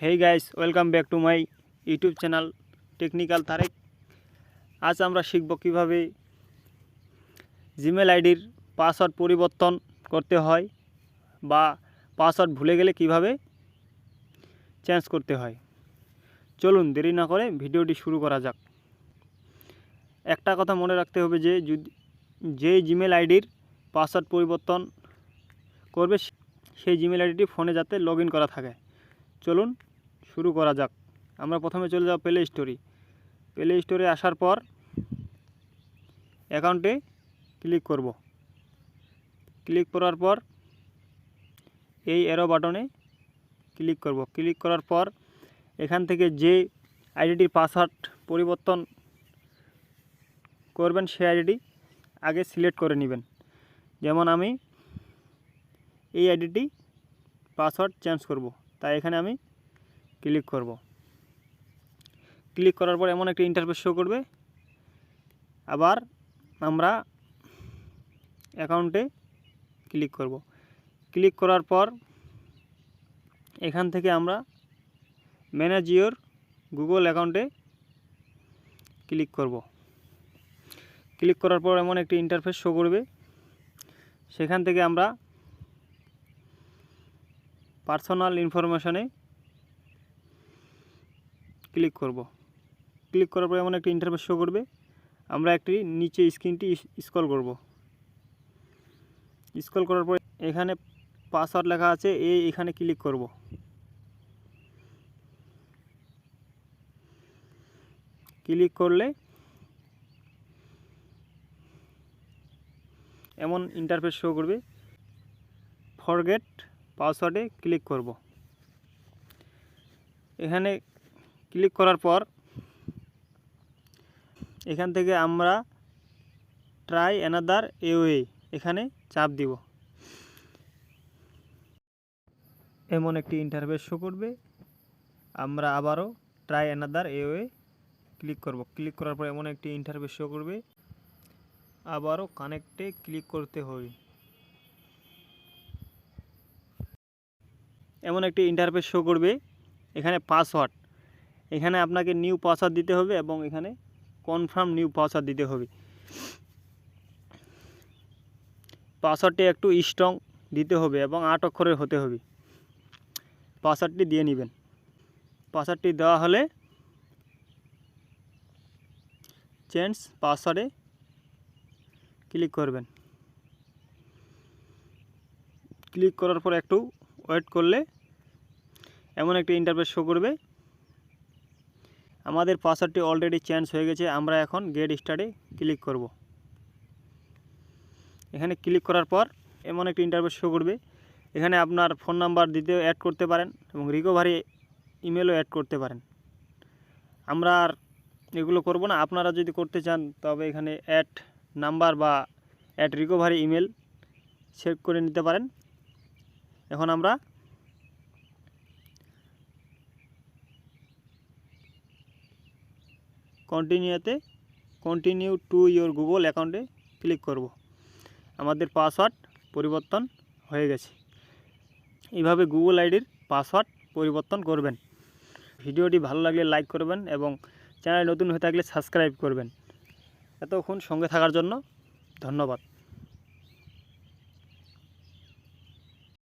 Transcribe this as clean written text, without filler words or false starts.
Hey guys, welcome back to my YouTube channel Technical Tarek. आज আমরা শিখব কিভাবে জিমেল আইডির পাসওয়ার্ড পরিবর্তন করতে হয় বা পাসওয়ার্ড ভুলে গেলে কিভাবে চেঞ্জ করতে হয়। চলুন দেরি না করে ভিডিওটি শুরু করা যাক। একটা কথা মনে রাখতে হবে যে জিমেল আইডির পাসওয়ার্ড পরিবর্তন করবে সেই জিমেল আইডিটি ফোনে যাতে লগইন করা থাকে। চলুন শুরু করা যাক। আমরা প্রথমে চলে যাব প্লে স্টোরে আসার পর অ্যাকাউন্টে ক্লিক করব। ক্লিক করার পর এই অ্যারো বাটনে ক্লিক করব। ক্লিক করার পর এখান থেকে যে আইডিটির পাসওয়ার্ড পরিবর্তন করবেন সেই আইডিটি আগে সিলেক্ট করে নেবেন। যেমন আমি এই আইডিটি পাসওয়ার্ড চেঞ্জ করব, তাই এখানে আমি ক্লিক করব। ক্লিক করার পর এমন একটা ইন্টারফেস শো করবে। আবার আমরা অ্যাকাউন্টে ক্লিক করব। ক্লিক করার পর এখান থেকে আমরা ম্যানেজ ইওর গুগল অ্যাকাউন্টে ক্লিক করব। ক্লিক করার পর এমন একটি ইন্টারফেস শো করবে। সেখান থেকে আমরা পার্সোনাল ইনফরমেশনে ক্লিক করব। ক্লিক করার পর এমন একটি ইন্টারফেস শো করবে। আমরা একটি নিচে স্ক্রিনটি স্ক্রল করব। স্ক্রল করার পর এখানে পাসওয়ার্ড লেখা আছে, এখানে ক্লিক করব। ক্লিক করলে এমন ইন্টারফেস শো করবে। ফরগেট পাসওয়ার্ডে ক্লিক করব। এখানে ক্লিক করার পর এখান থেকে আমরা ট্রাই অ্যানাদার ওয়ে এখানে চাপ দিব। এমন একটি ইন্টারফেস শো করবে। আমরা আবারও ট্রাই অ্যানাদার ওয়ে ক্লিক করব। ক্লিক করার পর এমন একটি ইন্টারফেস শো করবে। আবারও কানেক্টে ক্লিক করতে হবে। এমন একটি ইন্টারফেস শো করবে। এখানে পাসওয়ার্ড, এখানে আপনাকে নিউ পাসওয়ার্ড দিতে হবে এবং এখানে কনফার্ম নিউ পাসওয়ার্ড দিতে হবে। পাসওয়ার্ডটি একটু স্ট্রং দিতে হবে এবং 8 অক্ষরের হতে হবে। পাসওয়ার্ডটি দিয়ে নেবেন। পাসওয়ার্ডটি দেওয়া হলে চেঞ্জ পাসওয়ার্ডে ক্লিক করবেন। ক্লিক করার পর একটু ওয়েট করলে এমন একটি ইন্টারফেস শো করবে। আমাদের পাসওয়ার্ডটি অলরেডি চেঞ্জ হয়ে গেছে। আমরা এখন গেট স্টার্টে ক্লিক করব। এখানে ক্লিক করার পর এমন একটি ইন্টারফেস শো করবে। এখানে আপনার ফোন নাম্বার দিতেও অ্যাড করতে পারেন এবং রিকভারি ইমেলও অ্যাড করতে পারেন। আমরা আর এগুলো করব না। আপনারা যদি করতে চান তবে এখানে অ্যাড নাম্বার বা অ্যাড রিকভারি ইমেল সেভ করে নিতে পারেন। এখন আমরা কন্টিনিউ টু ইওর গুগল অ্যাকাউন্টে ক্লিক করব। আমাদের পাসওয়ার্ড পরিবর্তন হয়ে গেছে। এইভাবে গুগল আইডির পাসওয়ার্ড পরিবর্তন করবেন। ভিডিওটি ভালো লাগলে লাইক করবেন এবং চ্যানেল নতুন হয়ে থাকলে সাবস্ক্রাইব করবেন। এতক্ষণ সঙ্গে থাকার জন্য ধন্যবাদ।